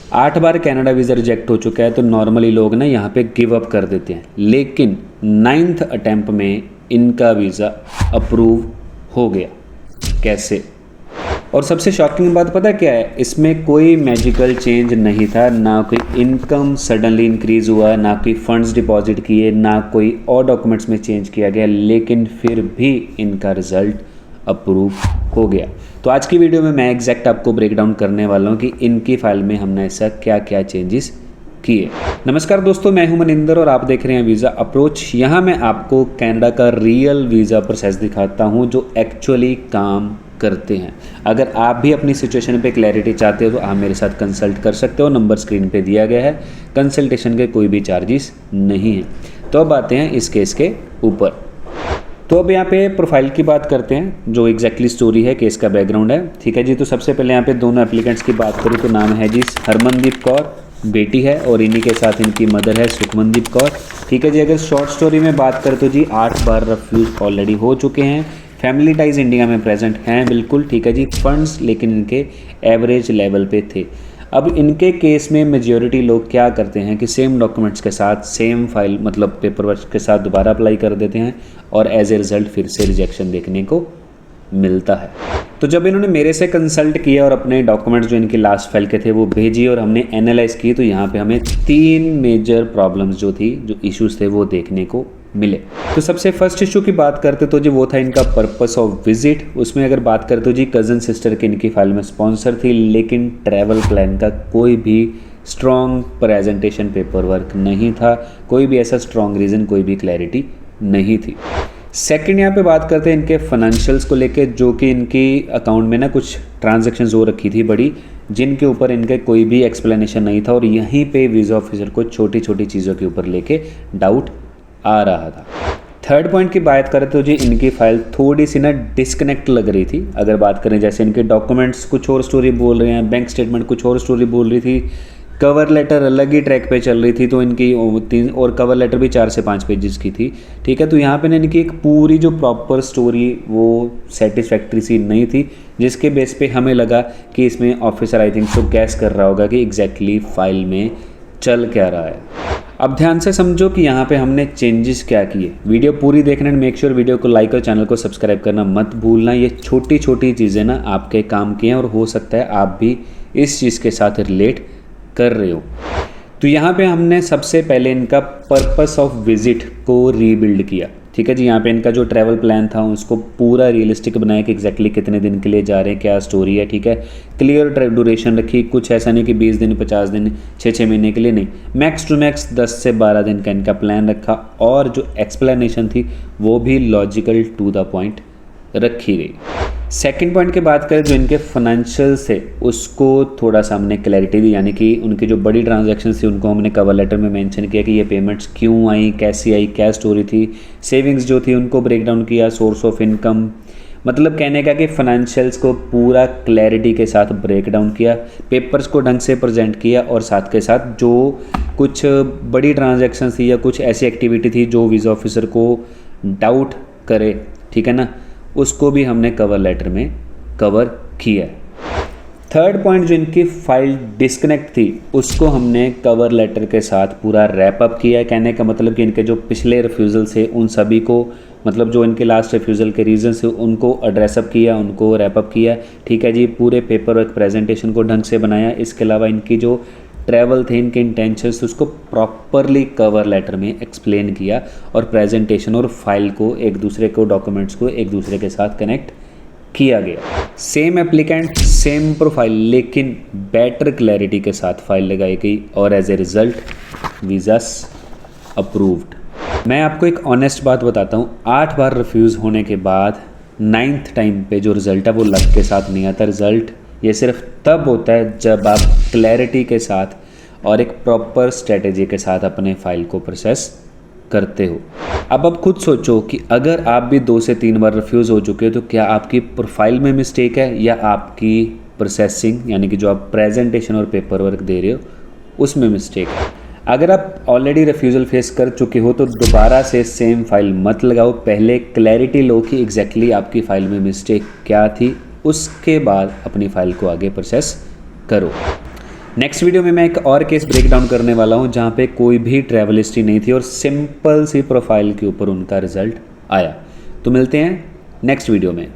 8 बार Canada visa reject हो चुका है, तो नॉर्मली लोग ना यहाँ पे गिव अप कर देते हैं, लेकिन 9th अटैम्प्ट में इनका वीज़ा अप्रूव हो गया। कैसे? और सबसे शॉकिंग बात पता क्या है, इसमें कोई मैजिकल चेंज नहीं था, ना कोई इनकम सडनली इंक्रीज़ हुआ, ना कोई फंड्स डिपॉजिट किए, ना कोई और डॉक्यूमेंट्स में चेंज किया गया, लेकिन फिर भी इनका रिज़ल्ट अप्रूव हो गया। तो आज की वीडियो में मैं एग्जैक्ट आपको ब्रेक डाउन करने वाला हूँ कि इनकी फ़ाइल में हमने ऐसा क्या क्या चेंजेस किए। नमस्कार दोस्तों, मैं हूं मनिंदर और आप देख रहे हैं वीज़ा अप्रोच। यहाँ मैं आपको कनाडा का रियल वीज़ा प्रोसेस दिखाता हूँ जो एक्चुअली काम करते हैं। अगर आप भी अपनी सिचुएशन पे क्लैरिटी चाहते हो तो आप मेरे साथ कंसल्ट कर सकते हो, नंबर स्क्रीन पे दिया गया है। कंसल्टेशन के कोई भी चार्जेस नहीं हैं। तो अब आते हैं इस केस के ऊपर। तो अब यहाँ पे प्रोफाइल की बात करते हैं, जो एग्जैक्टली स्टोरी है, केस का बैकग्राउंड है। ठीक है जी। तो सबसे पहले यहाँ पे दोनों एप्लीकेंट्स की बात करूँ तो नाम है जी हरमनदीप कौर, बेटी है, और इन्हीं के साथ इनकी मदर है सुखमनदीप कौर। ठीक है जी। अगर शॉर्ट स्टोरी में बात करें तो जी 8 बार रिफ्यूज़ ऑलरेडी हो चुके हैं। फैमिली टाइज इंडिया में प्रेजेंट हैं बिल्कुल। ठीक है जी। फंड्स लेकिन इनके एवरेज लेवल पे थे। अब इनके केस में मेजॉरिटी लोग क्या करते हैं कि सेम डॉक्यूमेंट्स के साथ सेम फाइल मतलब पेपर वर्क के साथ दोबारा अप्लाई कर देते हैं और एज ए रिज़ल्ट फिर से रिजेक्शन देखने को मिलता है। तो जब इन्होंने मेरे से कंसल्ट किया और अपने डॉक्यूमेंट्स जो इनकी लास्ट फाइल के थे वो भेजी और हमने एनालाइज की, तो यहाँ पे हमें 3 मेजर प्रॉब्लम्स जो इश्यूज थे वो देखने को मिले। तो सबसे फर्स्ट इशू की बात करते तो जी वो था इनका पर्पस ऑफ विजिट। उसमें अगर बात करते तो जी कज़न सिस्टर की इनकी फाइल में स्पॉन्सर थी, लेकिन ट्रैवल प्लान का कोई भी स्ट्रॉन्ग प्रेजेंटेशन पेपर वर्क नहीं था, कोई भी ऐसा स्ट्रॉन्ग रीज़न, कोई भी क्लैरिटी नहीं थी। सेकंड यहाँ पे बात करते हैं इनके फाइनेंशियल्स को लेके, जो कि इनकी अकाउंट में ना कुछ ट्रांजैक्शंस हो रखी थी बड़ी, जिनके ऊपर इनके कोई भी एक्सप्लेनेशन नहीं था, और यहीं पे वीज़ा ऑफिसर को छोटी छोटी चीज़ों के ऊपर लेके डाउट आ रहा था। थर्ड पॉइंट की बात करें तो जी इनकी फाइल थोड़ी सी ना डिस्कनेक्ट लग रही थी। अगर बात करें जैसे इनके डॉक्यूमेंट्स कुछ और स्टोरी बोल रहे हैं, बैंक स्टेटमेंट कुछ और स्टोरी बोल रही थी, कवर लेटर अलग ही ट्रैक पे चल रही थी, तो इनकी 3 और कवर लेटर भी 4 से 5 पेजेस की थी। ठीक है। तो यहाँ पे ना इनकी एक पूरी जो प्रॉपर स्टोरी वो सेटिस्फैक्ट्री सी नहीं थी, जिसके बेस पे हमें लगा कि इसमें ऑफिसर आई थिंक तो गैस कर रहा होगा कि एग्जैक्टली फाइल में चल क्या रहा है। अब ध्यान से समझो कि यहाँ पे हमने चेंजेस क्या किए। वीडियो पूरी देखना एंड मेक श्योर वीडियो को लाइक और चैनल को सब्सक्राइब करना मत भूलना। ये छोटी छोटी चीज़ें ना आपके काम की हैं और हो सकता है आप भी इस चीज़ के साथ रिलेट कर रहे हो। तो यहाँ पे हमने सबसे पहले इनका पर्पस ऑफ विजिट को रीबिल्ड किया। ठीक है जी। यहाँ पे इनका जो ट्रैवल प्लान था उसको पूरा रियलिस्टिक बनाया कि एग्जैक्टली कितने दिन के लिए जा रहे हैं, क्या स्टोरी है। ठीक है। क्लियर ड्यूरेशन रखी, कुछ ऐसा नहीं कि 20 दिन 50 दिन 6 महीने के लिए नहीं, मैक्स टू मैक्स 10 से 12 दिन का इनका प्लान रखा, और जो एक्सप्लेनेशन थी वो भी लॉजिकल टू द पॉइंट रखी गई। सेकंड पॉइंट की बात करें, जो इनके फाइनेंशियल्स थे उसको थोड़ा सा हमने क्लैरिटी दी, यानी कि उनकी जो बड़ी ट्रांजैक्शंस थी उनको हमने कवर लेटर में मेंशन किया कि ये पेमेंट्स क्यों आई, कैसी आई, क्या स्टोरी थी। सेविंग्स जो थी उनको ब्रेक डाउन किया, सोर्स ऑफ इनकम, मतलब कहने का कि फाइनेंशियल्स को पूरा क्लैरिटी के साथ ब्रेक डाउन किया, पेपर्स को ढंग से प्रेजेंट किया, और साथ के साथ जो कुछ बड़ी ट्रांजैक्शंस थी या कुछ ऐसी एक्टिविटी थी जो वीज़ा ऑफिसर को डाउट करे, ठीक है ना, उसको भी हमने कवर लेटर में कवर किया। थर्ड पॉइंट, जो इनकी फाइल डिस्कनेक्ट थी उसको हमने कवर लेटर के साथ पूरा रैप अप किया। कहने का मतलब कि इनके जो पिछले रिफ्यूज़ल थे उन सभी को, मतलब जो इनके लास्ट रिफ्यूज़ल के रीज़न थे उनको एड्रेस अप किया, उनको रैप अप किया। ठीक है जी। पूरे पेपर वर्क प्रेजेंटेशन को ढंग से बनाया। इसके अलावा इनकी जो ट्रैवल थे, इनके इंटेंशंस, उसको प्रॉपरली कवर लेटर में एक्सप्लेन किया, और प्रेजेंटेशन और फाइल को एक दूसरे को, डॉक्यूमेंट्स को एक दूसरे के साथ कनेक्ट किया गया। सेम एप्लीकेंट सेम प्रोफाइल, लेकिन बेटर क्लैरिटी के साथ फाइल लगाई गई, और as a result visas approved. मैं आपको एक ऑनेस्ट बात बताता हूँ, 8 बार रिफ्यूज़ होने के बाद 9th टाइम पे जो रिज़ल्ट है वो लक के साथ नहीं आता। रिज़ल्ट ये सिर्फ तब होता है जब आप क्लैरिटी के साथ और एक प्रॉपर स्ट्रेटेजी के साथ अपने फाइल को प्रोसेस करते हो। अब आप खुद सोचो कि अगर आप भी 2 से 3 बार रिफ्यूज़ हो चुके हो तो क्या आपकी प्रोफाइल में मिस्टेक है या आपकी प्रोसेसिंग, यानी कि जो आप प्रेजेंटेशन और पेपर वर्क दे रहे हो उसमें मिस्टेक है। अगर आप ऑलरेडी रिफ्यूज़ल फेस कर चुके हो तो दोबारा से सेम फाइल मत लगाओ, पहले क्लैरिटी लो कि एग्जैक्टली आपकी फ़ाइल में मिस्टेक क्या थी, उसके बाद अपनी फ़ाइल को आगे प्रोसेस करो। नेक्स्ट वीडियो में मैं एक और केस ब्रेक डाउन करने वाला हूँ जहाँ पे कोई भी ट्रैवल हिस्ट्री नहीं थी और सिंपल सी प्रोफाइल के ऊपर उनका रिजल्ट आया। तो मिलते हैं नेक्स्ट वीडियो में।